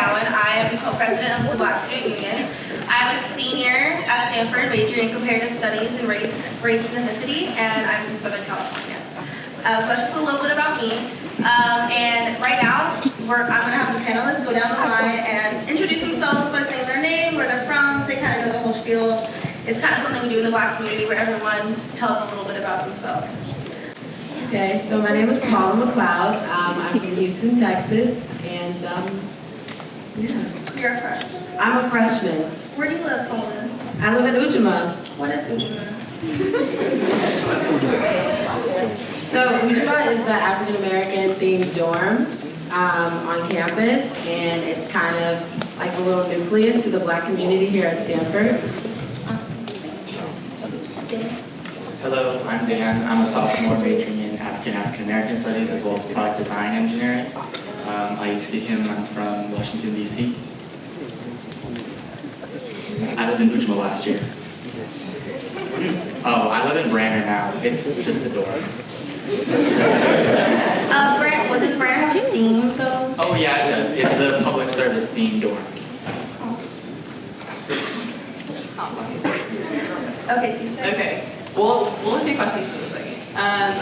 McGowan. I am co-president of the Black Student Union. I'm a senior at Stanford, majoring in comparative studies and race and ethnicity, and I'm from Southern California. So that's just a little bit about me. And right now, I'm going to have the panelists go down the line and introduce themselves by saying their name, where they're from. They kind of know the whole spiel. It's kind of something we do in the Black community where everyone tells a little bit about themselves. Okay, so my name is Paula McLeod. I'm from Houston, Texas, and yeah. You're a freshman. I'm a freshman. Where do you live, Paula? I live in Ujima. What is Ujima? So Ujima is the African American themed dorm on campus, and it's kind of like a little nucleus to the Black community here at Stanford. Hello, I'm Dan. I'm a sophomore majoring in African American Studies as well as product design engineering. I used to be him. I'm from Washington, D.C. I lived in Ujima last year. Oh, I live in Brander now. It's just a dorm. What does Brander have a theme, though? Oh yeah, it does. It's the public service themed dorm. Okay, Tisa. Okay, we'll take questions in a second.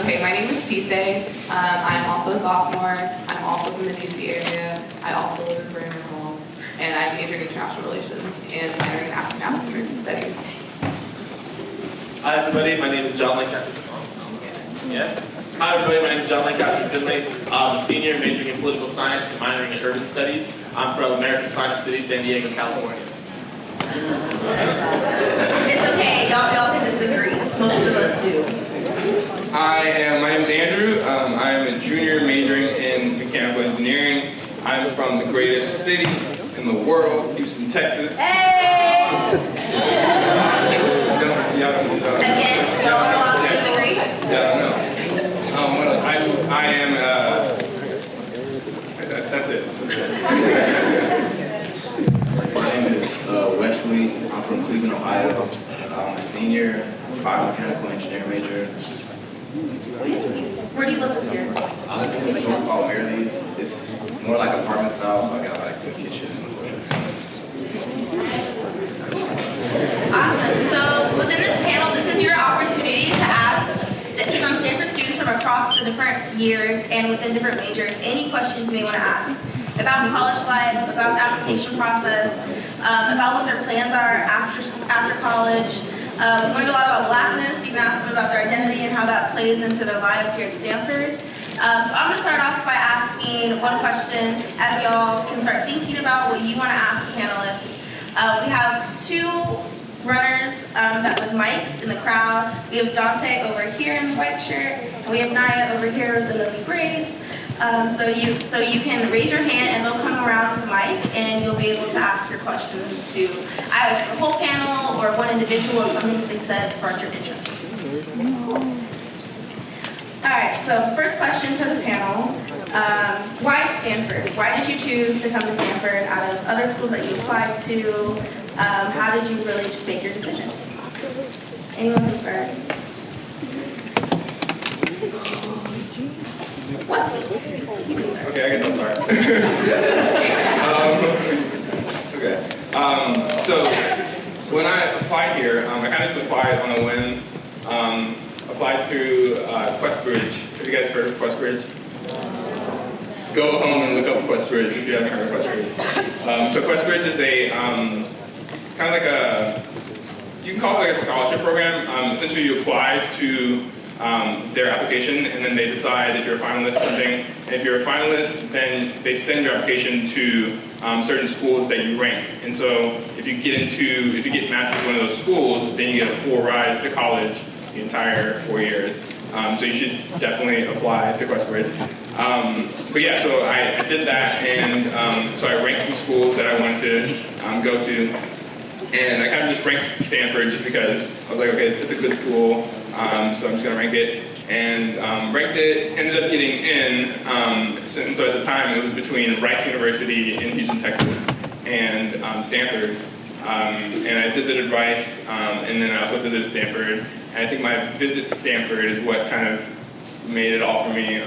Okay, my name is Tise. I'm also a sophomore. I'm also from the DC area. I also live in Brander Hall, and I'm majoring in international relations and minoring in African American Studies. Hi everybody, my name is John Lancaster. Yeah. Hi everybody, my name is John Lancaster Finley. I'm a senior majoring in political science and minoring in urban studies. I'm from America's finest city, San Diego, California. It's okay, y'all can disagree. Most of us do. My name is Andrew. I am a junior majoring in mechanical engineering. I'm from the greatest city in the world, Houston, Texas. Hey! Again, y'all are allowed to disagree. Yeah, no. What else? I am, that's it. My name is Wesley. I'm from Cleveland, Ohio. I'm a senior biomechanical engineering major. Where do you live this year? I live in a dorm called Marylee's. It's more like apartment style, so I got like the kitchen. Awesome. So within this panel, this is your opportunity to ask some Stanford students from across the different years and within different majors any questions you may want to ask about college life, about the application process, about what their plans are after college. We learned a lot about Blackness. You can ask them about their identity and how that plays into their lives here at Stanford. So I'm going to start off by asking one question as y'all can start thinking about what you want to ask the panelists. We have two runners with mics in the crowd. We have Dante over here in the white shirt, and we have Naya over here with the lovely braids. So you can raise your hand and they'll come around with the mic and you'll be able to ask your question to either the whole panel or one individual if something that they said sparked your interest. All right, so first question for the panel. Why Stanford? Why did you choose to come to Stanford out of other schools that you applied to? How did you really just make your decision? Anyone can start. Wesley, you can start. Okay, I guess I'll start. Okay. So when I applied here, I kind of just applied on a whim. Applied through Questbridge. Have you guys heard of Questbridge? Go home and look up Questbridge if you haven't heard of Questbridge. So Questbridge is a kind of like a, you can call it like a scholarship program. Essentially you apply to their application and then they decide if you're a finalist or something. And if you're a finalist, then they send your application to certain schools that you rank. And so if you get matched with one of those schools, then you get a full ride to college the entire 4 years. So you should definitely apply to Questbridge. But yeah, so I did that, and so I ranked some schools that I wanted to go to. And I kind of just ranked Stanford just because I was like, okay, it's a good school, so I'm just gonna rank it. And ranked it, ended up getting in, and so at the time it was between Rice University in Houston, Texas, and Stanford. And I visited Rice, and then I also visited Stanford. And I think my visit to Stanford is what kind of made it all for me.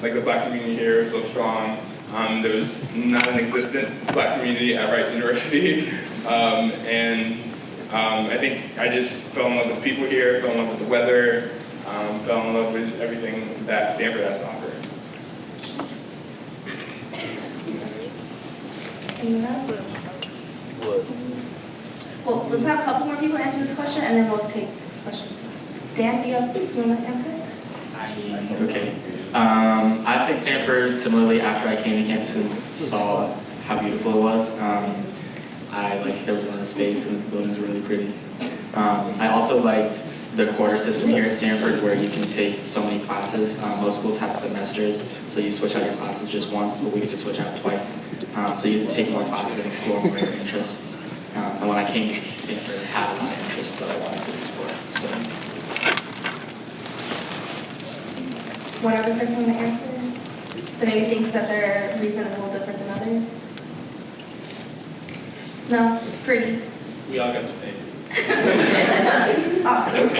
Like the Black community here is so strong. There was not an existent Black community at Rice University. I think I just fell in love with people here, fell in love with the weather, fell in love with everything that Stanford has to offer. Anyone else? Well, let's have a couple more people answer this question, and then we'll take questions. Dan, do you want to answer? Okay. I picked Stanford similarly after I came to campus and saw how beautiful it was. I liked there was a lot of space and the buildings were really pretty. I also liked the quarter system here at Stanford where you can take so many classes. Most schools have semesters, so you switch out your classes just once, but we get to switch out twice. So you have to take more classes and explore more of your interests. And when I came to Stanford, I had a lot of interests that I wanted to explore. So. One other person want to answer? That maybe thinks that their reason is a little different than others? No, it's pretty. We all got the same. Awesome.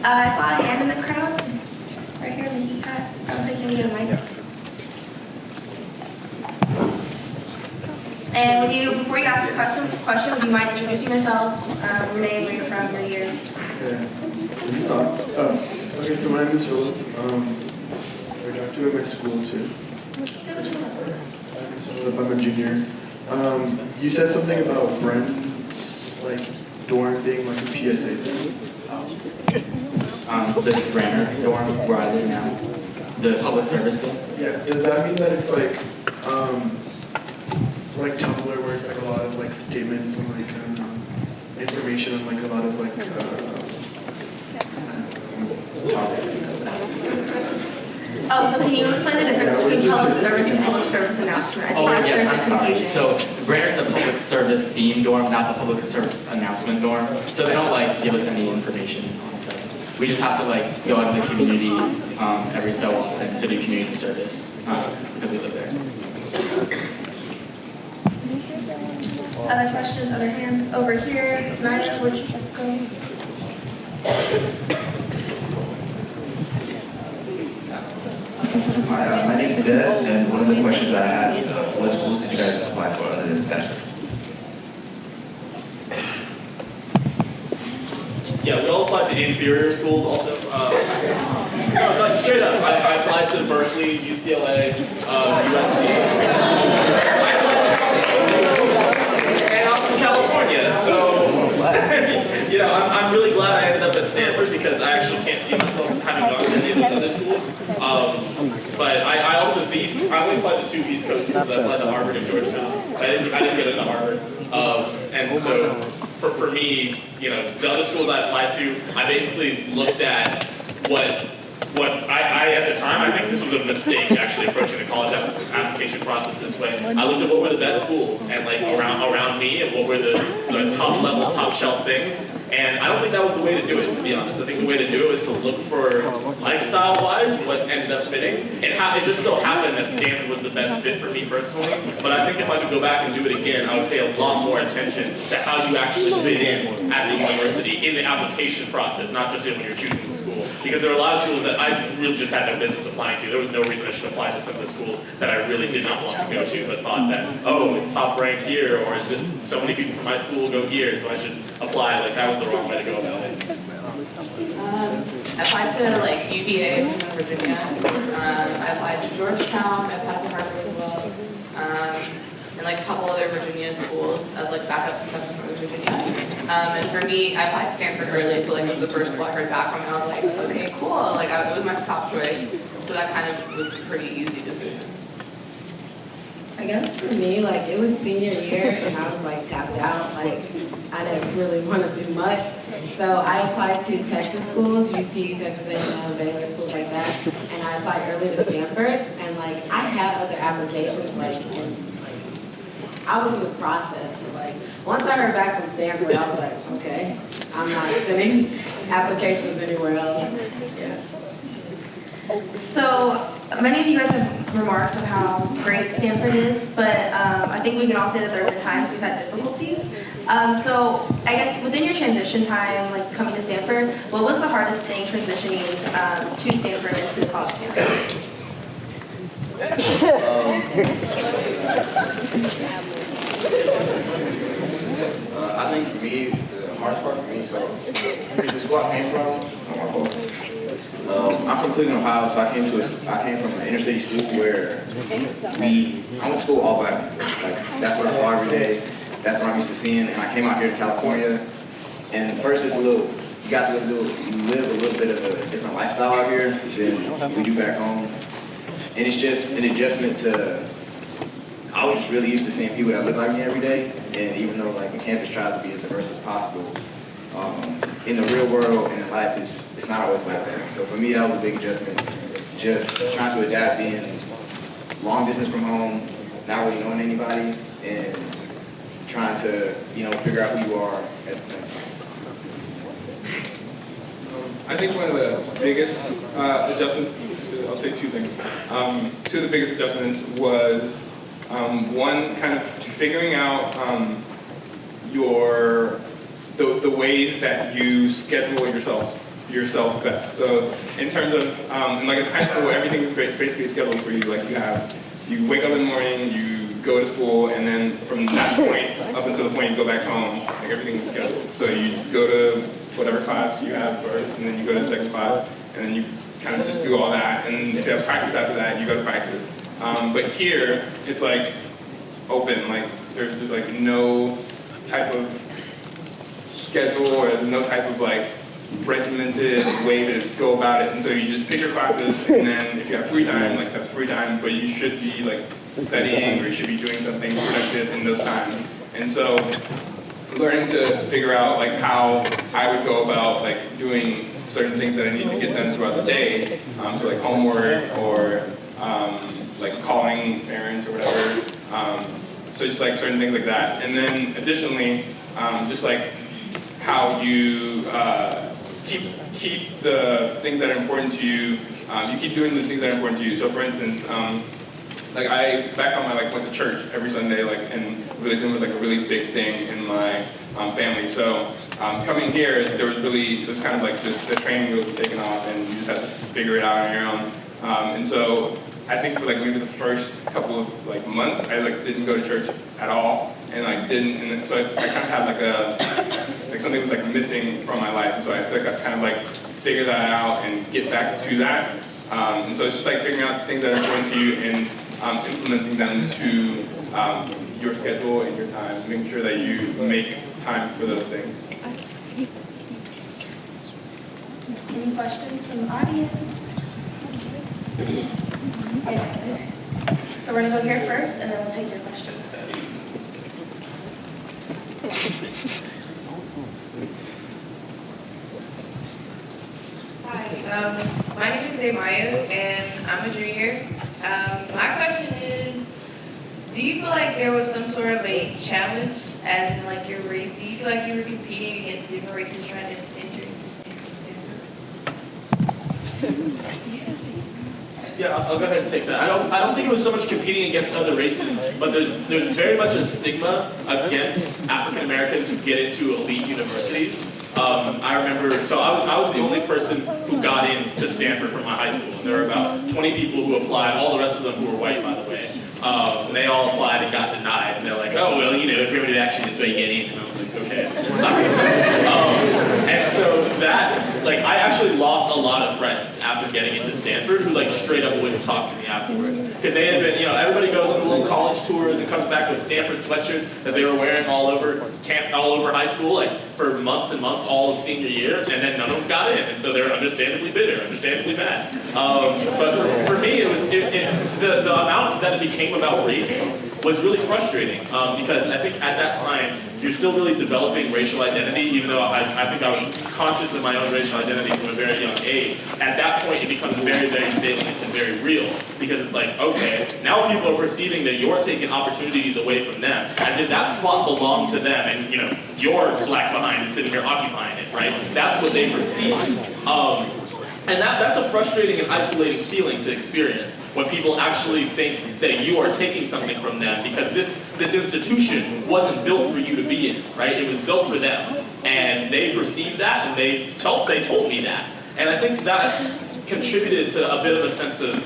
I saw a hand in the crowd. Right here in the heat hat. I'm taking you to the mic. And before you ask your question, would you mind introducing yourself, your name, where you're from, your year? Okay. This is on. Okay, so my name is Philip. I graduated my school too. Say what you want. I'm a junior. You said something about Brent's dorm being like a PSA thing. The Brenner dorm where I live now, the public service thing. Yeah. Does that mean that it's like Tumblr, where it's like a lot of statements and information on a lot of topics? Oh, so can you explain the difference between public service and public service announcement? I think that's Yes, there's I'm a sorry. confusion. So Brenner's the public service theme dorm, not the public service announcement dorm. So they don't give us any information on stuff. We just have to go out in the community every so often to do community service because we live there. Other questions, other hands? Over here, Naya, would you go? Hi, my name is Des, and one of the questions I had is, what schools did you guys apply for other than Stanford? Yeah, we all applied to inferior schools also. No, straight up. I applied to Berkeley, UCLA, USC. And I'm from California, so I'm really glad I ended up at Stanford because I actually can't see myself having gone to any of those other schools. But I only applied to 2 East Coast schools. I applied to Harvard and Georgetown. I didn't get into Harvard. And so for me, the other schools I applied to, I basically looked at what I at the time, I think this was a mistake actually approaching the college application process this way. I looked at what were the best schools and around me and what were the top level, top shelf things. And I don't think that was the way to do it, to be honest. I think the way to do it was to look for lifestyle-wise what ended up fitting. And it just so happened that Stanford was the best fit for me personally. But I think if I could go back and do it again, I would pay a lot more attention to how you actually fit in at the university in the application process, not just when you're choosing the school. Because there are a lot of schools that I really just had no business applying to. There was no reason I should apply to some of the schools that I really did not want to go to, but thought that, it's top ranked here, or so many people from my school go here, so I should apply. That was the wrong way to go about it. I applied to UVA in Virginia. I applied to Georgetown. I applied to Harvard as well. And a couple other Virginia schools as backups and stuff from Virginia. And for me, I applied to Stanford early, so it was the first school I heard back from, and I was like, okay, cool. It was my top choice, so that kind of was a pretty easy decision. I guess for me, it was senior year and I was tapped out. I didn't really want to do much. So I applied to Texas schools, UT, Texas A&M, Baylor, schools like that. And I applied early to Stanford. And I had other applications, I was in the process. But once I heard back from Stanford, I was like, okay, I'm not sending applications anywhere else. Yeah. So many of you guys have remarked on how great Stanford is, but I think we can all say that there have been times we've had difficulties. So I guess within your transition time, coming to Stanford, what was the hardest thing transitioning to Stanford and to the college campus? Cleveland, Ohio, so I came from an inner city school where I went to school all black people. Like, that's what I saw every day. That's what I'm used to seeing. And I came out here to California, and first you got to live a little bit of a different lifestyle out here than we do back home. And it's just an adjustment to, I was just really used to seeing people that look like me every day. And even though like the campus tries to be as diverse as possible, in the real world and in life, it's not always like that. So for me, that was a big adjustment. Just trying to adapt, being long distance from home, not really knowing anybody, and trying to, figure out who you are at the same time. I think one of the biggest adjustments, I'll say two things. Two of the biggest adjustments was one, kind of figuring out the ways that you schedule yourself best. So in terms of, like in high school, everything is basically scheduled for you. Like you wake up in the morning, you go to school, and then from that point up until the point you go back home, like everything is scheduled. So you go to whatever class you have first, and then you go to the next class, and then you kind of just do all that. And if you have practice after that, you go to practice. But here, it's like open, like there's like no type of schedule or no type of like regimented way to go about it. And so you just pick your classes, and then if you have free time, like that's free time, but you should be like studying or you should be doing something productive in those times. And so learning to figure out like how I would go about like doing certain things that I need to get done throughout the day, so like homework or like calling parents or whatever. So just like certain things like that. And then additionally, just like how you keep the things that are important to you, you keep doing the things that are important to you. So for instance, like back home I went to church every Sunday, and religion was like a really big thing in my family. So coming here, it was kind of like just the training wheels were taken off, and you just had to figure it out on your own. And so I think for like maybe the first couple of like months, I like didn't go to church at all, and like didn't. So I kind of had like something was like missing from my life. And so I feel like I kind of like figure that out and get back to that. And so it's just like figuring out things that are important to you and implementing them to your schedule and your time, making sure that you make time for those things. Any questions from the audience? Yeah. So we're gonna go here first, and then we'll take your question. Hi, my name is Mayu, and I'm a junior. My question is, do you feel like there was some sort of a challenge as in like your race? Do you feel like you were competing against different races trying to enter into Stanford? Yeah, I'll go ahead and take that. I don't think it was so much competing against other races, but there's very much a stigma against African Americans who get into elite universities. I remember, so I was the only person who got into Stanford from my high school. And there were about 20 people who applied, all the rest of them who were white, by the way. And they all applied and got denied. And they're like, oh, well, if you're going to action, that's why you get in. And I was like, okay. And so that, I actually lost a lot of friends after getting into Stanford who, straight up wouldn't talk to me afterwards. Because they had been, everybody goes on the little college tours and comes back with Stanford sweatshirts that they were wearing all over high school, for months and months, all of senior year, and then none of them got in. And so they're understandably bitter, understandably mad. But for me, it was the amount that it became about race was really frustrating, because I think at that time, you're still really developing racial identity, even though I think I was conscious of my own racial identity from a very young age. At that point, it becomes very, very salient and very real, because it's like, okay, now people are perceiving that you're taking opportunities away from them, as if that spot belonged to them, and your black behind is sitting here occupying it, right? That's what they perceive. And that's a frustrating and isolating feeling to experience when people actually think that you are taking something from them, because this institution wasn't built for you to be in, right? It was built for them. And they perceived that, and they told me that. And I think that contributed to a bit of a sense of,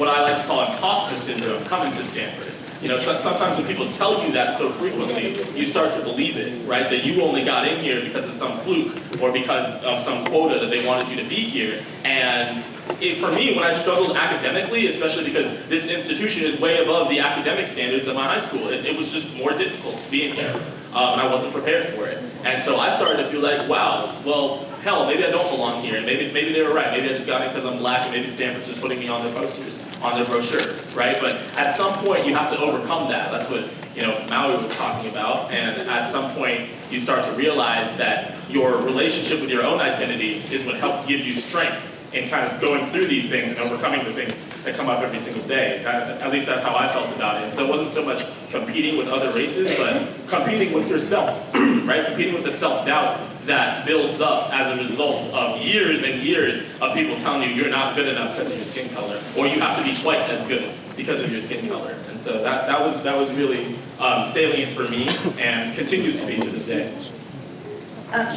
what I like to call imposter syndrome coming to Stanford. You know, sometimes when people tell you that so frequently, you start to believe it, right? That you only got in here because of some fluke or because of some quota that they wanted you to be here. And for me, when I struggled academically, especially because this institution is way above the academic standards of my high school, it was just more difficult being here. And I wasn't prepared for it. And so I started to feel like, wow, well, hell, maybe I don't belong here. And maybe they were right. Maybe I just got in because I'm black, and maybe Stanford's just putting me on their posters, on their brochure, right? But at some point, you have to overcome that. That's what, you know, Maui was talking about. And at some point, you start to realize that your relationship with your own identity is what helps give you strength in kind of going through these things and overcoming the things that come up every single day. At least that's how I felt about it. And so it wasn't so much competing with other races, but competing with yourself, right? Competing with the self-doubt that builds up as a result of years and years of people telling you you're not good enough because of your skin color, or you have to be twice as good because of your skin color. And so that was really salient for me and continues to be to this day.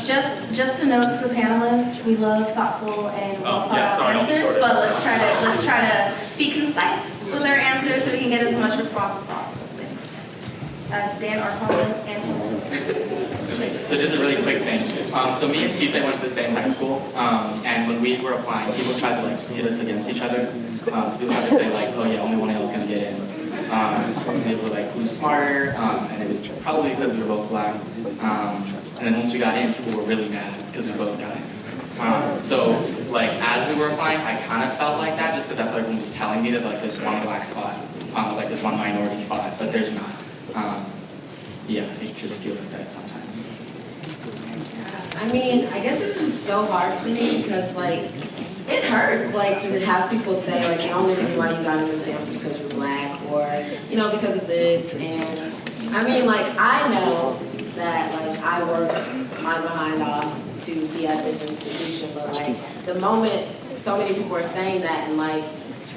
Just a note to the panelists, we love thoughtful and well thought out I'll be answers, shorter. but let's try to be concise with our answers so we can get as much response as possible. Thanks. Dan or Colin, Angela. So just a really quick thing. So me and Tise went to the same high school, and when we were applying, people tried to like hit us against each other. So people tried to say like, oh yeah, only one of y'all is gonna get in. And they were like, who's smarter? And it was probably because we were both black. And then once we got in, people were really mad because we both got in. So like as we were applying, I kind of felt like that just because that's what everyone was telling me that like there's one black spot, like there's one minority spot, but there's not. Yeah, it just feels like that sometimes. I mean, I guess it was just so hard for me because, like, it hurts, like, to have people say, like, the only reason why you got into Stanford is because you're black or, you know, because of this. And, I mean, like, I know that, like, I worked my behind off to be at this institution, but, like, the moment so many people are saying that and, like,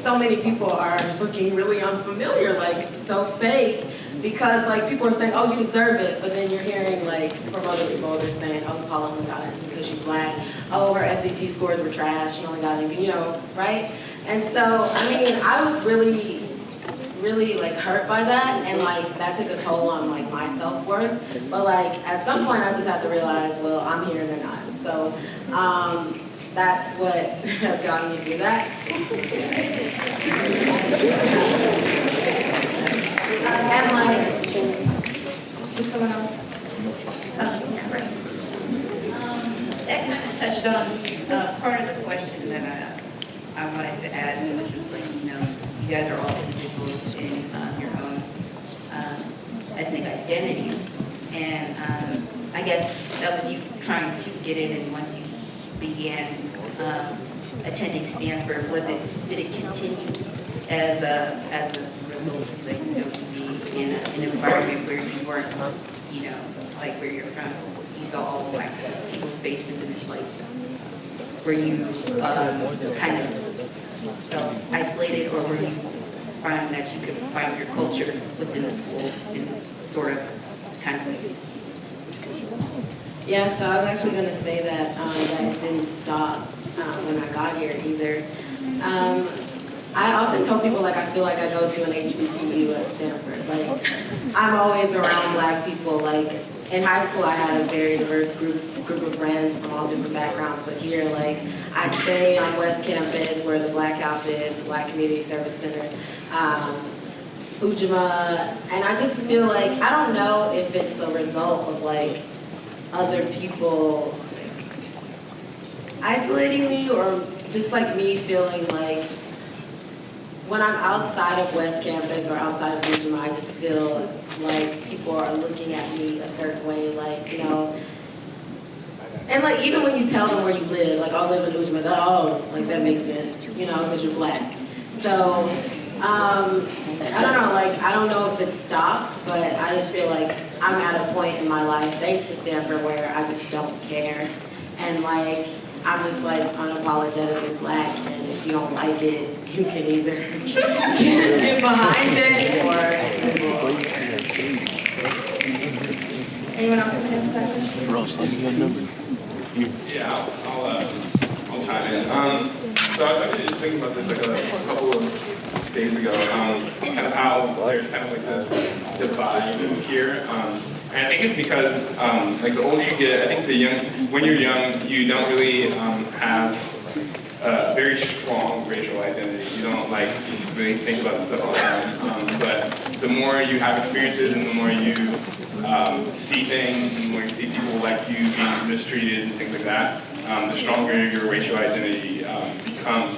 so many people are looking really unfamiliar, like, so fake. Because, like, people are saying, oh, you deserve it, but then you're hearing, like, from other people, they're saying, oh, Paula only got it because she's black. Oh, her SAT scores were trash, she only got it, you know, right? And so, I mean, I was really, like, hurt by that, and, like, that took a toll on, like, my self-worth. But, like, at some point, I just have to realize, well, I'm here and they're not. So, that's what has gotten me to do that. And like, is someone else? Yeah, right. That kind of touched on part of the question that I wanted to add, so which was like, you know, you guys are all individuals in your own ethnic identity. And I guess that was you trying to get in, and once you began attending Stanford, did it continue as a like, you know, to be in an environment where you weren't, you know, like where you're from, you saw all black people's faces, and it's like, were you kind of felt isolated, or were you finding that you could find your culture within the school in sort of kind of ways? Yeah, so I was actually going to say that that didn't stop when I got here either. I often tell people, like, I feel like I go to an HBCU at Stanford. Like, I'm always around black people. Like, in high school, I had a very diverse group of friends from all different backgrounds. But here, like, I stay on West Campus where the Black House is, the Black Community Service Center, Ujima. And I just feel like, I don't know if it's a result of, like, other people isolating me, or just, like, me feeling like, when I'm outside of West Campus or outside of Ujima, I just feel like people are looking at me a certain way, like, you know. And, like, even when you tell them where you live, like, I live in Ujima, oh, like, that makes sense, you know, because you're black. So, I don't know, like, I don't know if it stopped, but I just feel like I'm at a point in my life, thanks to Stanford, where I just don't care. And, like, I'm just, like, unapologetically black, and if you don't like it, you can either get behind it or... Anyone else have any questions? Yeah, I'll chime in. So I was actually just thinking about this like a couple of days ago, kind of how there's kind of like this divide here. And I think it's because like the older you get, I think when you're young, you don't really have a very strong racial identity. You don't like really think about this stuff all the time. But the more you have experiences and the more you see things and the more you see people like you being mistreated and things like that, the stronger your racial identity becomes.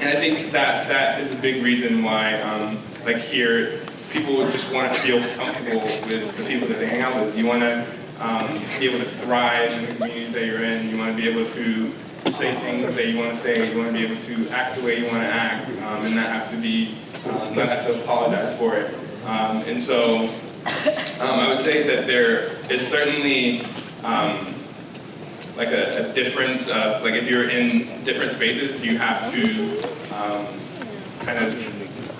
And I think that is a big reason why, like here, people just want to feel comfortable with the people that they hang out with. You want to be able to thrive in the communities that you're in. You want to be able to say things that you want to say. You want to be able to act the way you want to act, and not have to be, not have to apologize for it. And so, I would say that there is certainly like a difference of, like if you're in different spaces, you have to kind of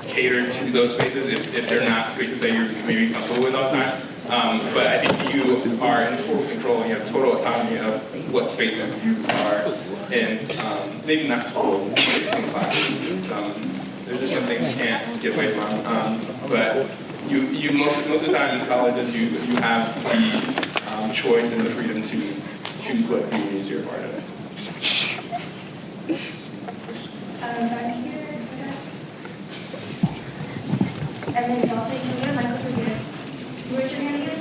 cater to those spaces if they're not spaces that you're maybe comfortable with all the time. But I think you are in total control and you have total autonomy of what spaces you are in. Maybe not total in class. There's just some things you can't get away from. But you most of the time in college, you have the choice and the freedom to choose what communities you're a part of. Back here. And then y'all take me, Michael, over here. Where's your hand again?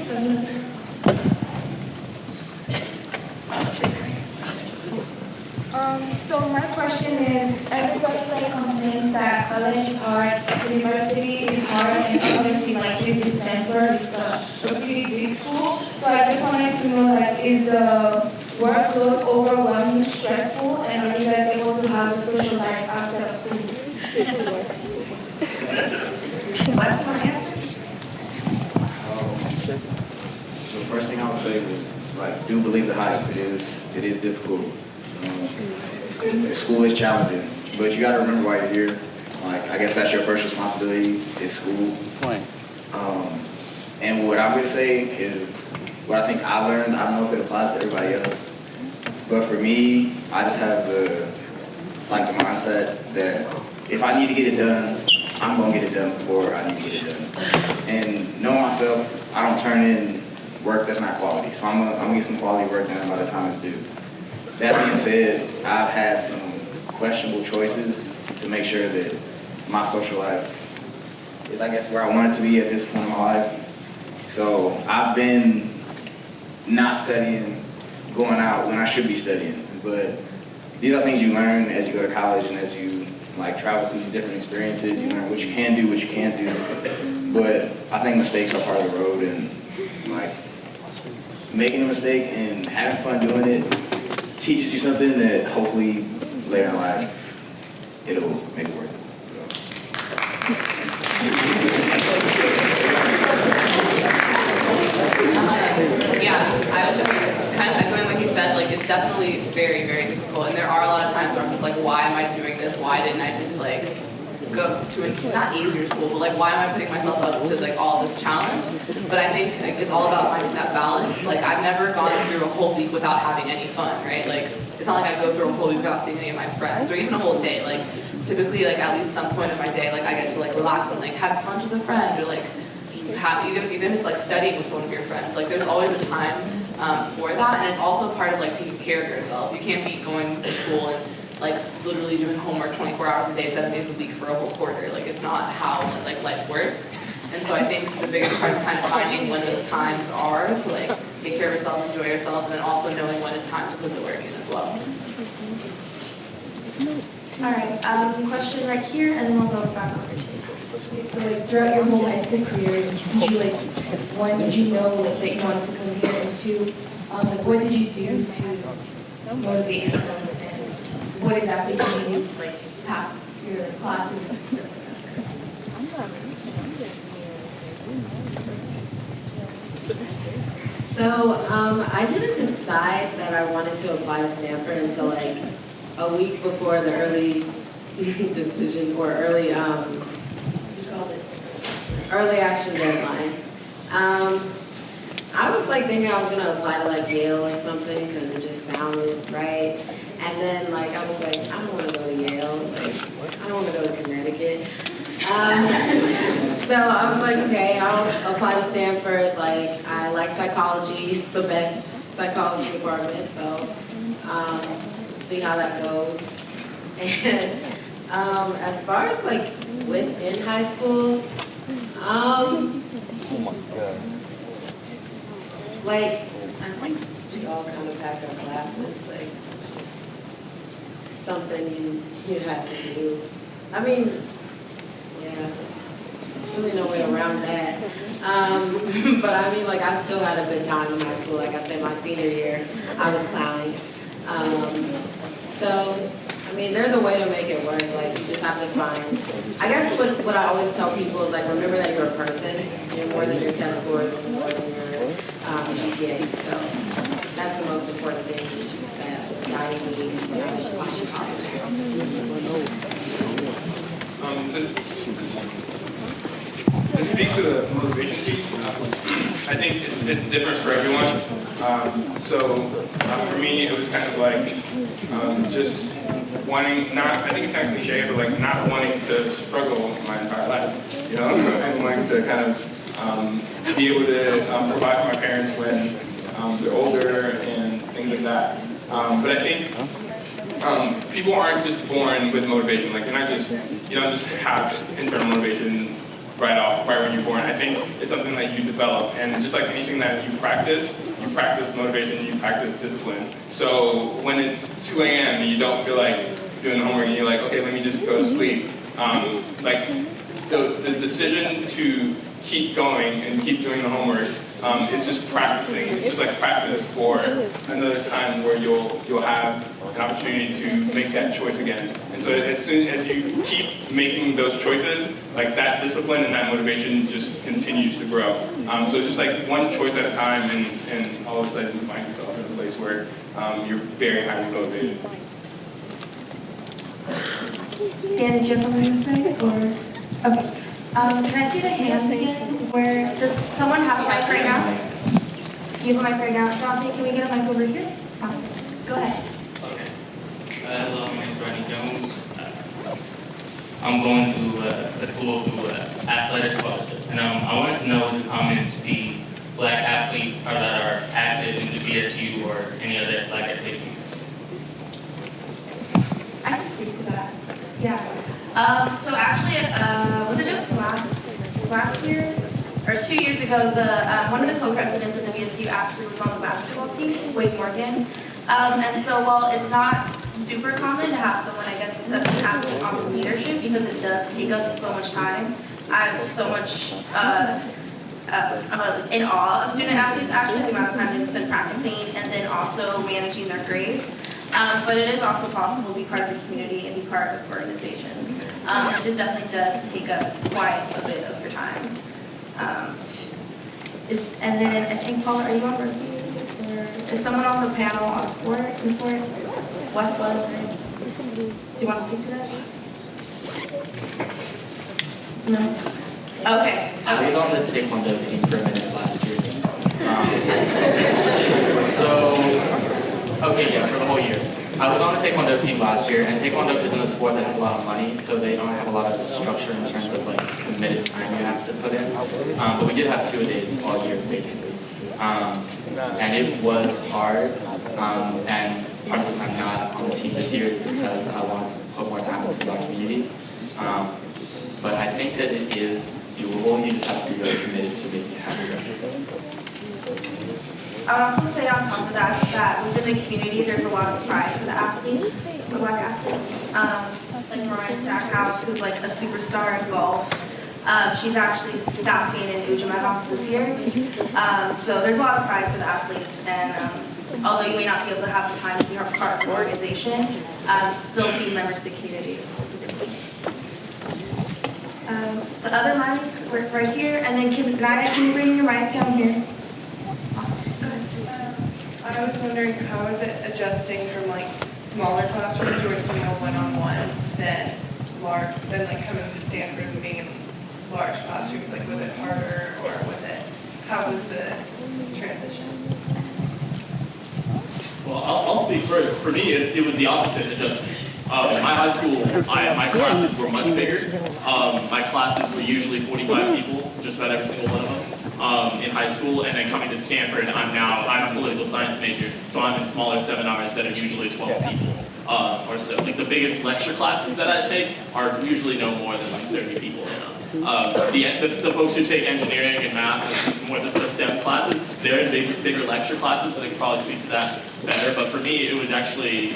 So So my question is, everybody like complains that college is hard, university is hard, and obviously like this is Stanford, it's a pretty big school. So I just wanted to know, like, is the workload overwhelming, stressful, and are you guys able to have a social life outside of school? what's my answer? So the first thing I would say was, like, do believe the hype. It is difficult. School is challenging, but you got to remember why you're here. Like, I guess that's your first responsibility is school. And what I would say is, what I think I learned, I don't know if it applies to everybody else, but for me, I just have the mindset that if I need to get it done, I'm gonna get it done before I need to get it done. And knowing myself, I don't turn in work that's not quality. So I'm gonna get some quality work done by the time it's due. That being said, I've had some questionable choices to make sure that my social life is, I guess, where I want it to be at this point in my life. So I've been not studying, going out when I should be studying. But these are things you learn as you go to college and as you travel through these different experiences. You learn what you can do, what you can't do. But I think mistakes are part of the road, and making a mistake and having fun doing it teaches you something that hopefully later in life it'll make it worth it. Yeah, I was kind of echoing what he said. Like, it's definitely very, very difficult, and there are a lot of times where I'm just like, why am I doing this? Why didn't I just go to a not easier school, but why am I putting myself up to all this challenge? But I think it's all about finding that balance. I've never gone through a whole week without having any fun, right? It's not like I go through a whole week without seeing any of my friends, or even a whole day. Typically, at least some point of my day, I get to relax and have lunch with a friend, or have even if it's studying with one of your friends. There's always a time for that, and it's also part of taking care of yourself. You can't be going to school and literally doing homework 24 hours a day, 7 days a week for a whole quarter. It's not how life works. And so I think the biggest part is kind of finding when those times are to take care of yourself, enjoy yourself, and then also knowing when it's time to put the work in as well. All right, question right here, and then we'll go back over to you. Okay, so throughout your whole high school career, did you one, did you know that you wanted to come here, and two, what did you do to motivate yourself, and what exactly did you do, have your classes and stuff like that? So I didn't decide that I wanted to apply to Stanford until a week before the early decision or early action deadline. I was thinking I was gonna apply to Yale or something because it just sounded right. And then I was I don't want to go to Yale. I kind of want to go to Connecticut. So I was like, okay, I'll apply to Stanford. Like, I like psychology. It's the best psychology department. So see how that goes. And as far as like within high school, like, I think we all kind of pack our classes, like, it's something you have to do. I mean, yeah, really no way around that. But I mean, like, I still had a good time in high school. Like I said, my senior year, I was clowning. So, I mean, there's a way to make it work. Like, you just have to find, I guess what I always tell people is, like, remember that you're a person. You're more than your test scores, you're more than your GPA. So that's the most important thing that's guiding me. To speak to the motivation piece, I think it's different for everyone. For me, it was kind of like just wanting, I think it's kind of cliche, but like not wanting to struggle my entire life, you know, and wanting to kind of be able to provide for my parents when they're older and things like that. But I think people aren't just born with motivation. Like, you don't just have internal motivation right when you're born. I think it's something that you develop, and just like anything that you practice motivation, you practice discipline. So when it's 2 a.m. and you don't feel like doing the homework, and you're like, okay, let me just go to sleep. Like the decision to keep going and keep doing the homework is just practicing. It's just like practice for another time where you'll have an opportunity to make that choice again. And so as soon as you keep making those choices, like that discipline and that motivation just continues to grow. So it's just like one choice at a time, and all of a sudden you find yourself in a place where you're very highly motivated. Dan, did you have something to say? Or okay. Can I see the hand again? Where does someone have a mic right now? You have a mic right now. Dante, can we get a mic over here? Awesome. Go ahead. Okay. Hello, my name is Ronnie Jones. I'm going to a school through athletic scholarships, and I wanted to know what's the common to see Black athletes that are active in the BSU or any other Black activities. I can speak to that. Yeah. So actually, was it just last year or 2 years ago? One of the co-presidents of the BSU actually was on the basketball team, Wade Morgan. And so while it's not super common to have someone, I guess, that's an athlete on leadership, because it does take up so much time. I'm so much I'm in awe of student athletes, actually, the amount of time they spend practicing and then also managing their grades. But it is also possible to be part of the community and be part of organizations. It just definitely does take up quite a bit of your time. And then I think, Paula, are you on rugby? Or is someone on the panel on sport? Wes was, right? Do you want to speak to that? No? Okay. I was on the Taekwondo team for a minute last year. For the whole year. I was on the Taekwondo team last year, and Taekwondo isn't a sport that has a lot of money, so they don't have a lot of structure in terms of like committed time you have to put in. But we did have 2-a-days all year, basically. And it was hard, and part of the time not on the team this year is because I wanted to put more time into the community. But I think that it is doable. You just have to be really committed to making it happen. I would also say on top of that, that within the community, there's a lot of pride for the athletes, the Black athletes. Like Mariah Stackhouse, who's like a superstar in golf. She's actually staffing in Ujimedhoffs this year. So there's a lot of pride for the athletes, and although you may not be able to have the time to be part of an organization, still be members of the community. The other mic, right here, and then Nadia, can you bring your mic down here? I was wondering, how is it adjusting from like smaller classrooms where it's more one-on-one than like coming to Stanford and being in large classrooms? Like, was it harder, or how was the transition? Well, I'll speak first. For me, it was the opposite adjustment. My high school, my classes were much bigger. My classes were usually 45 people, just about every single one of them, in high school. And then coming to Stanford, I'm a political science major, so I'm in smaller seminars that are usually 12 people or so. Like the biggest lecture classes that I take are usually no more than like 30 people in them. The folks who take engineering and math, more the STEM classes, they're in bigger lecture classes, so they can probably speak to that better. But for me, it was actually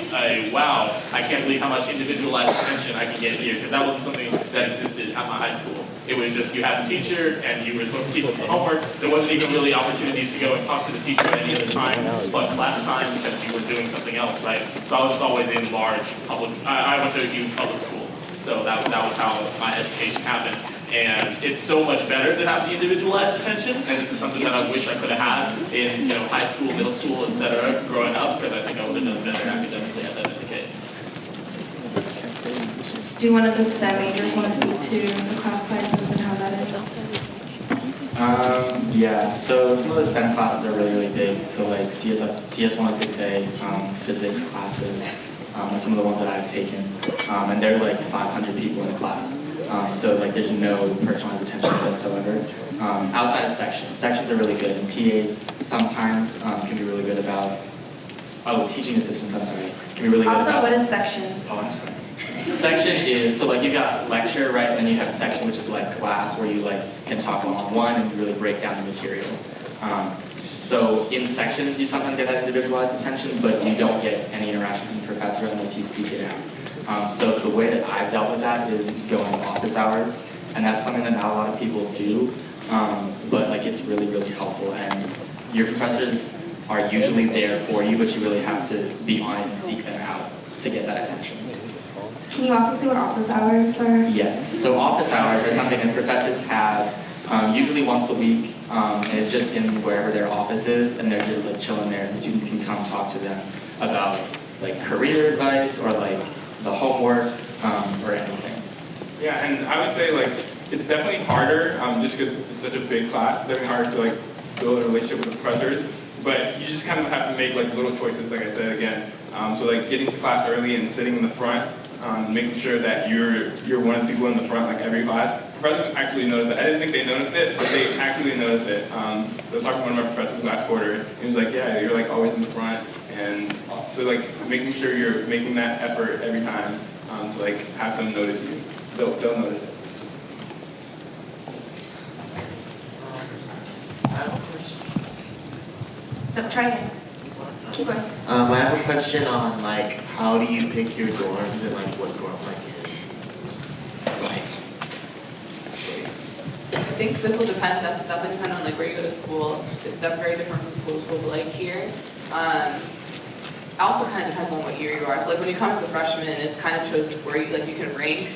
wow, I can't believe how much individualized attention I can get here, because that wasn't something that existed at my high school. It was just you had a teacher and you were supposed to keep up with the homework. There wasn't even really opportunities to go and talk to the teacher at any other time, plus class time, because you were doing something else, right? So I was just always in large public, I went to a huge public school. So that was how my education happened. And it's so much better to have the individualized attention, and this is something that I wish I could have had in high school, middle school, etc. growing up, because I think I would have done better academically had that been the case. Do one of the STEM majors want to speak to the class sizes and how that is? Yeah, so some of the STEM classes are really, really big. So like CS 106A, physics classes, are some of the ones that I've taken. And they're like 500 people in a class. So like there's no personalized attention whatsoever. Outside of sections are really good. And TAs sometimes can be really good about, teaching assistants, I'm sorry, can be really good about. Also, what is section? Oh, I'm sorry. Section is, so like you've got lecture, right, and then you have section, which is like class, where you like can talk one-on-one and you really break down the material. So in sections, you sometimes get that individualized attention, but you don't get any interaction from the professor unless you seek it out. So the way that I've dealt with that is going office hours, and that's something that not a lot of people do, but like it's really, really helpful. And your professors are usually there for you, but you really have to be on it and seek them out to get that attention. Can you also say what office hours are? Yes, so office hours are something that professors have usually once a week, and it's just in wherever their office is, and they're just like chilling there, and students can come talk to them about like career advice or like the homework or anything. Yeah, and I would say like it's definitely harder just because it's such a big class. It's definitely hard to like build a relationship with the professors, but you just kind of have to make like little choices, like I said again. So like getting to class early and sitting in the front, making sure that you're one of the people in the front like every class. Professors actually noticed that. I didn't think they noticed it, but they actually noticed it. I was talking to one of my professors last quarter. He was like, yeah, you're like always in the front. And so like making sure you're making that effort every time to like have them notice you. They'll notice it. I have a question. No, try again. Keep going. I have a question on like how do you pick your dorms and like what dorm life is? Like, I think this will definitely depend on like where you go to school. It's very different from school to school, but like here, it also kind of depends on what year you are. So like when you come as a freshman, it's kind of chosen for you. Like you can rank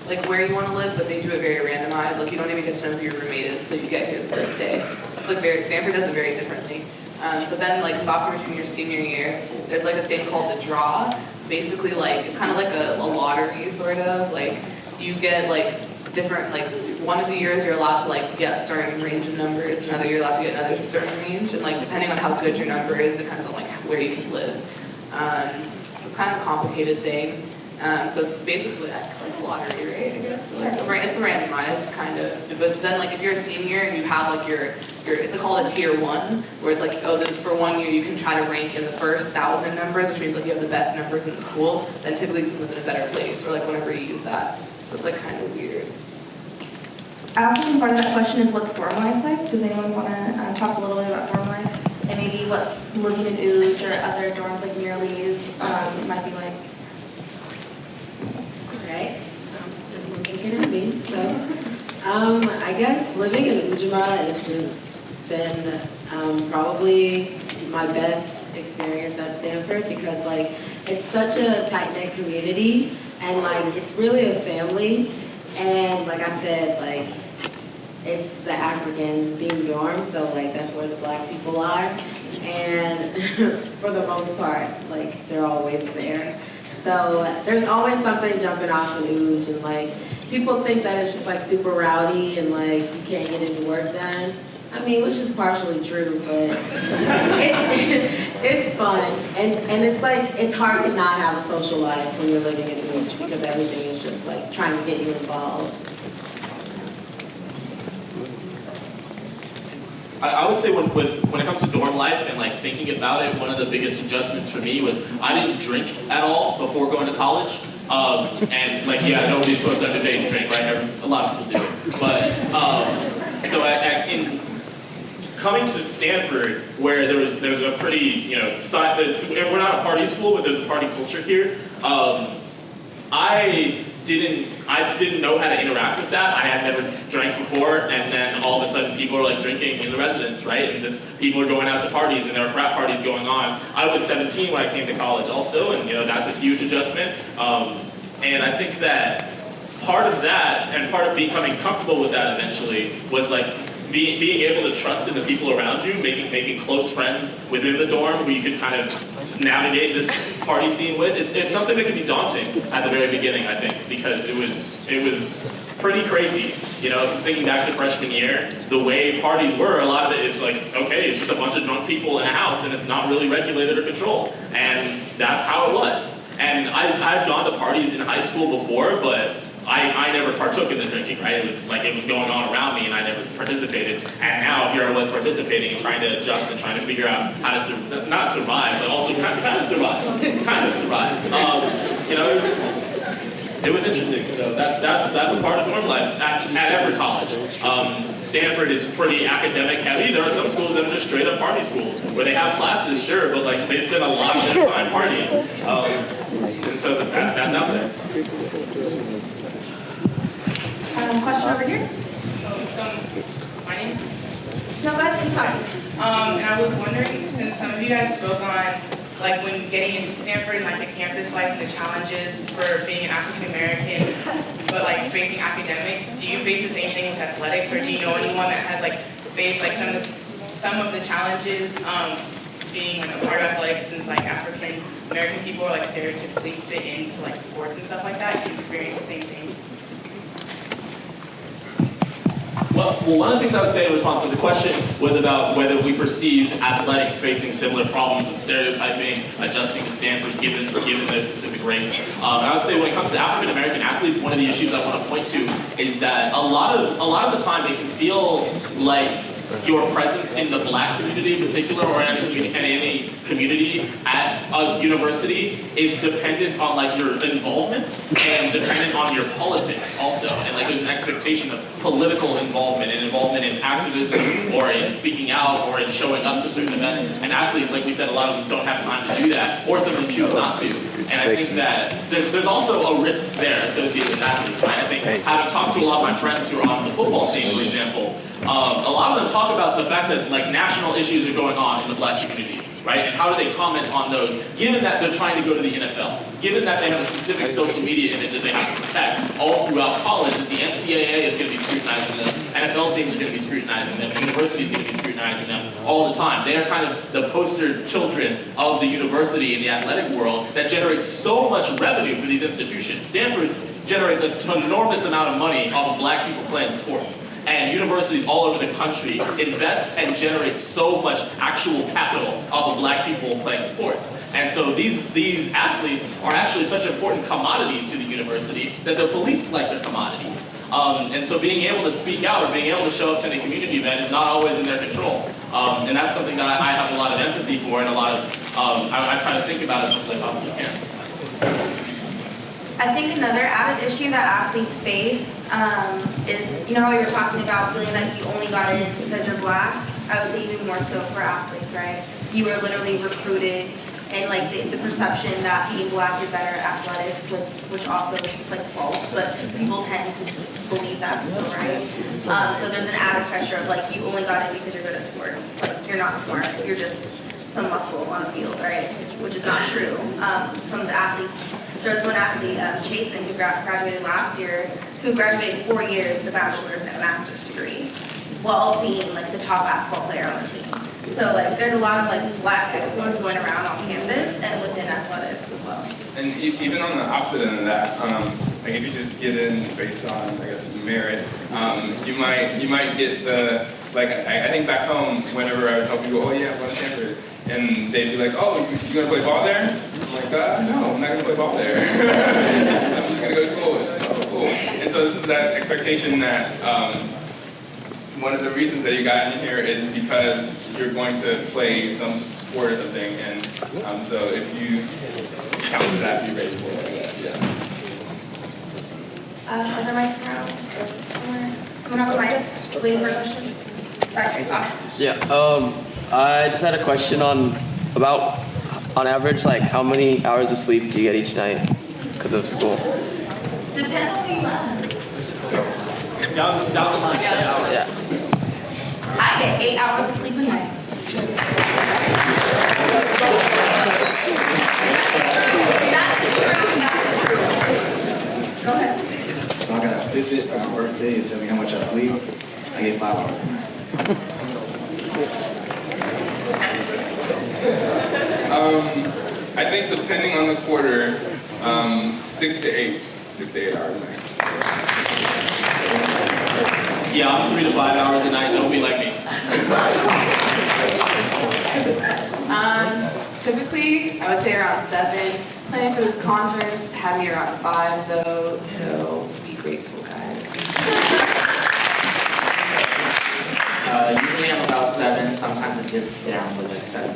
like where you want to live, but they do it very randomized. Like you don't even get to know who your roommate is until you get here the first day. It's like Stanford does it very differently. But then like sophomore, junior, senior year, there's like a thing called the draw. Basically like, it's kind of like a lottery sort of. Like you get like different, like one of the years you're allowed to like get a certain range of numbers, another you're allowed to get another certain range, and like depending on how good your number is, depends on like where you can live. It's kind of a complicated thing. So it's basically like a lottery, right? I guess. Like, it's randomized kind of. But then like if you're a senior and you have like your it's called a tier 1, where it's like, oh, for 1 year you can try to rank in the first 1,000 numbers, which means like you have the best numbers in the school, then typically you can live in a better place, or like whenever you use that. So it's like kind of weird. I also think part of that question is what's dorm life like? Does anyone want to talk a little bit about dorm life? And maybe what living in Uge or other dorms like Miralee's might be like? Alright, everyone's looking at me, so. I guess living in Ujima has just been probably my best experience at Stanford because like it's such a tight-knit community and like it's really a family, and like I said, like it's the African themed dorm, so like that's where the black people are, and for the most part like they're always there. So there's always something jumping off in Uge, and like people think that it's just like super rowdy and like you can't get any work done, I mean, which is partially true, but it's fun. And it's like, it's hard to not have a social life when you're living in New York because everything is just like trying to get you involved. I would say when it comes to dorm life and like thinking about it, one of the biggest adjustments for me was I didn't drink at all before going to college. And like, yeah, nobody's supposed to underage and drink, right? A lot of people do. But so in coming to Stanford, where there's a pretty, you know, we're not a party school, but there's a party culture here. I didn't know how to interact with that. I had never drank before, and then all of a sudden people are like drinking in the residence, right? And people are going out to parties, and there are frat parties going on. I was 17 when I came to college also, and you know, that's a huge adjustment. And I think that part of that, and part of becoming comfortable with that eventually, was like being able to trust in the people around you, making close friends within the dorm who you could kind of navigate this party scene with. It's something that can be daunting at the very beginning, I think, because it was pretty crazy. You know, thinking back to freshman year, the way parties were, a lot of it is like, okay, it's just a bunch of drunk people in a house and it's not really regulated or controlled. And that's how it was. And I've gone to parties in high school before, but I never partook in the drinking, right? It was going on around me and I never participated. And now here I was participating and trying to adjust and trying to figure out how to, not survive, but also kind of survive. Kind of survive. You know, it was interesting. So that's a part of dorm life at every college. Stanford is pretty academic heavy. There are some schools that are just straight up party schools where they have classes, sure, but like they spend a lot of their time partying. And so that's out there. Question over here? My name is. No, go ahead, fine. And I was wondering, since some of you guys spoke on, like, when getting into Stanford and, like, the campus life and the challenges for being an African American, but, like, facing academics, do you face the same thing with athletics, or do you know anyone that has, like, faced, like, some of the challenges being, like, a part of athletics since, like, African American people are, like, stereotypically fit into, like, sports and stuff like that? Do you experience the same things? Well, one of the things I would say in response to the question was about whether we perceive athletics facing similar problems with stereotyping, adjusting to Stanford given their specific race. I would say when it comes to African American athletes, one of the issues I want to point to is that a lot of the time it can feel like your presence in the Black community in particular, or in any community at a university, is dependent on like your involvement and dependent on your politics also. And like there's an expectation of political involvement and involvement in activism or in speaking out or in showing up to certain events. And athletes, like we said, a lot of them don't have time to do that, or some of them choose not to. And I think that there's also a risk there associated with athletes, right? I think having talked to a lot of my friends who are on the football team, for example, a lot of them talk about the fact that like national issues are going on in the Black community, right? And how do they comment on those, given that they're trying to go to the NFL, given that they have a specific social media image that they have to protect all throughout college, that the NCAA is going to be scrutinizing them, NFL teams are going to be scrutinizing them, universities are going to be scrutinizing them all the time. They are kind of the poster children of the university in the athletic world that generates so much revenue for these institutions. Stanford generates an enormous amount of money off of Black people playing sports. And universities all over the country invest and generate so much actual capital off of Black people playing sports. And so these athletes are actually such important commodities to the university that the police like their commodities. And so being able to speak out or being able to show up to the community event is not always in their control. And that's something that I have a lot of empathy for and a lot of, I try to think about as much as I possibly can. I think another added issue that athletes face is, you know how you were talking about feeling like you only got in because you're Black? I would say even more so for athletes, right? You were literally recruited, and like the perception that being Black is better at athletics, which also is like false, but people tend to believe that still, right? So there's an added pressure of like you only got in because you're good at sports. Like you're not smart, you're just some muscle on a field, right? Which is not true. Some of the athletes, there was one athlete, Chasen, who graduated last year, who graduated 4 years with a bachelor's and a master's degree, while being like the top basketball player on the team. So like there's a lot of like Black excellence going around on campus and within athletics as well. And even on the opposite end of that, like if you just get in based on, I guess, merit, you might get the like, I think back home, whenever I would tell people, oh yeah, I'm going to Stanford, and they'd be like, oh, you gonna play ball there? I'm like, no, I'm not gonna play ball there. I'm just gonna go to school. It's like, oh, cool. And so this is that expectation that one of the reasons that you got in here is because you're going to play some sport or something, and so if you count to that, be ready for it. Yeah. Other mics around? Someone have a mic? Waiting for a question? Okay, awesome. Yeah, I just had a question on average, like how many hours of sleep do you get each night because of school? Depends on who you ask. Down the line. Yeah. I get 8 hours of sleep a night. That's the truth. Go ahead. So I got a Fitbit for my birthday. It tells me how much I sleep. I get 5 hours a night. I think depending on the quarter, 6 to 8 hours a night. Yeah, I'm 3 to 5 hours a night. Don't be like me. Typically, I would say around 7. Planning for this conference had me around 5 though, so be grateful, guys. Usually I'm about 7. Sometimes it dips down to like 7.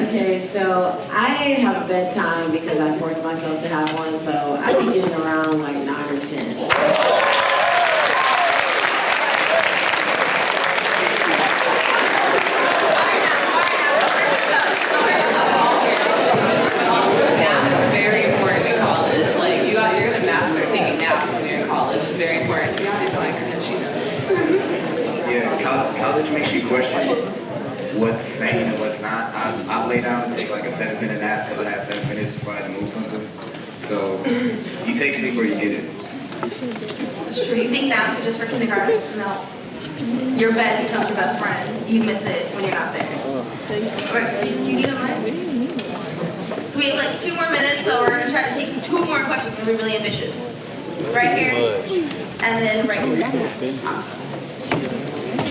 Okay, so I have a bedtime because I forced myself to have one, so I be getting around like 9 or 10. Naps are very important in college. Like you're gonna master taking naps when you're in college. It's very important. See how I like her, she knows. Yeah, college makes you question what's sane and what's not. I've laid down to take like a 7-minute nap because I had 7 minutes before I had to move something. So you take sleep where you get it. It's true. You think naps are just for kindergarten? No. Your bed becomes your best friend. You miss it when you're not there. Alright, do you need a mic? So we have like 2 more minutes, so we're gonna try to take 2 more questions. We're gonna be really ambitious. Right here, and then right here. Awesome.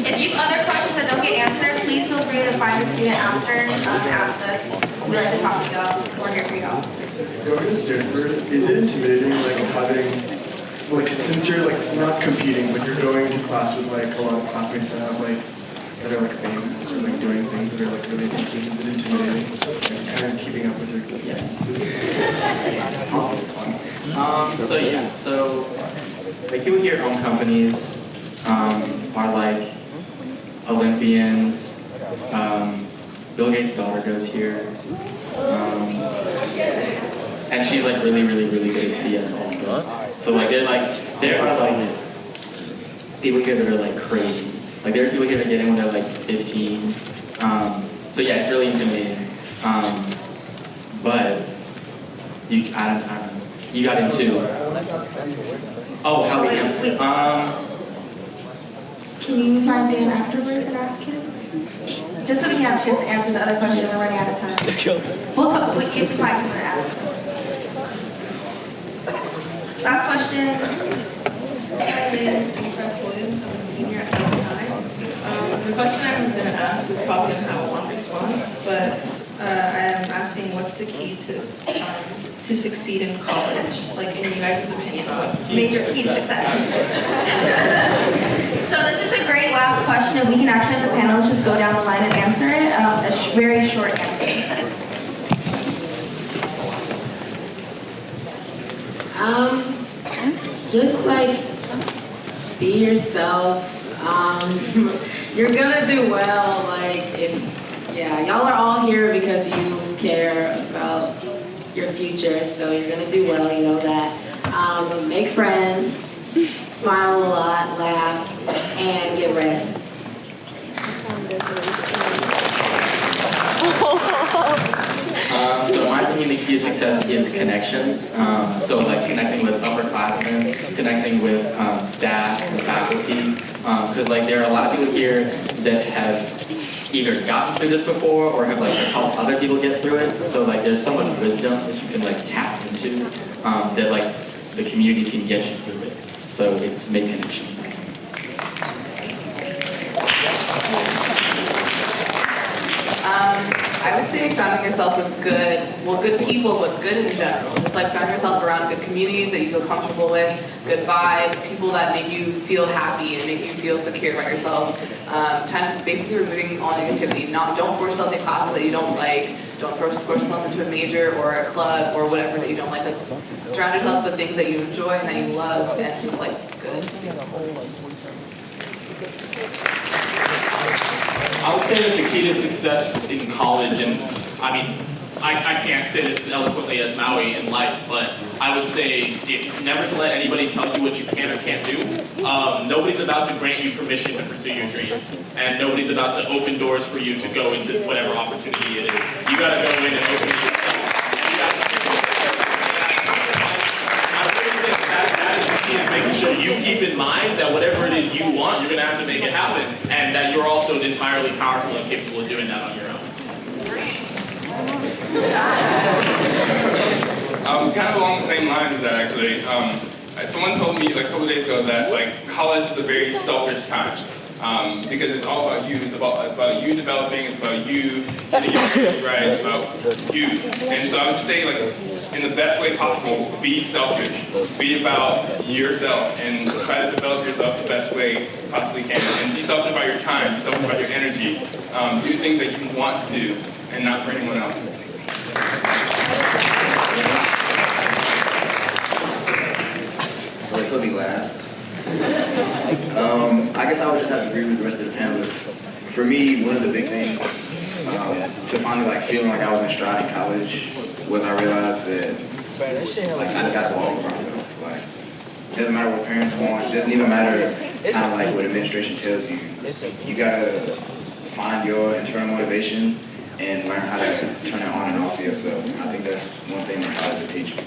If you have other questions that don't get answered, please feel free to find a student after and ask us. We like to talk to y'all. We're here for y'all. Going to Stanford, is it intimidating, like having, like since you're like not competing, but you're going to class with like a lot of classmates that have like, that are like famous or like doing things that are like really interesting, is it intimidating? Kind of keeping up with your Yes. So like people here own companies, are like Olympians. Bill Gates' daughter goes here. And she's like really good at CS also. So like there are like people here that are like crazy. Like there are people here that get in when they're like 15. So yeah, it's really intimidating. But I don't know. You got in too. Oh, how we can. Can you find Dan afterwards and ask him? Just so we can have a chance to answer the other question. We're running out of time. We'll talk. We can find someone to ask. Last question. My name is Impress Williams. I'm a senior at LI. The question I'm going to ask is probably going to have a long response, but I am asking what's the key to succeed in college? Like in you guys' opinion, what's Major key to success. So this is a great last question, and we can actually have the panelists just go down the line and answer it. A very short answer. Just like be yourself. You're gonna do well. Like y'all are all here because you care about your future, so you're gonna do well. You know that. Make friends, smile a lot, laugh, and get rest. So in my opinion, the key to success is connections. So like connecting with upperclassmen, connecting with staff and faculty. Because like there are a lot of people here that have either gotten through this before or have like helped other people get through it. So like there's so much wisdom that you can like tap into that like the community can get you through it. So it's make connections. I would say surrounding yourself with good people, but good in general. Just like surrounding yourself around good communities that you feel comfortable with, good vibes, people that make you feel happy and make you feel secure about yourself. Kind of basically removing all negativity. Don't force yourself to take classes that you don't like. Don't force yourself into a major or a club or whatever that you don't like. Surround yourself with things that you enjoy and that you love and just like good. I would say that the key to success in college, and I mean, I can't say this as eloquently as Maui in life, but I would say it's never to let anybody tell you what you can or can't do. Nobody's about to grant you permission to pursue your dreams, and nobody's about to open doors for you to go into whatever opportunity it is. You gotta go in and open it yourself. I really think that is the key, is making sure you keep in mind that whatever it is you want, you're gonna have to make it happen, and that you're also entirely powerful and capable of doing that on your own. Kind of along the same lines of that, actually. Someone told me like a couple days ago that like college is a very selfish time because it's all about you. It's about you developing. It's about you getting your grades right. It's about you. And so I would just say, like, in the best way possible, be selfish. Be about yourself and try to develop yourself the best way you possibly can. And be selfish about your time. Be selfish about your energy. Do things that you want to do and not for anyone else. So they put me last. I guess I would just have to agree with the rest of the panelists. For me, one of the big things to finally like feeling like I was in stride in college was I realized that like I just got to walk with myself. Like it doesn't matter what parents want. It doesn't even matter kind of like what administration tells you. You gotta find your internal motivation and learn how to turn it on and off for yourself. I think that's one thing that college will teach you.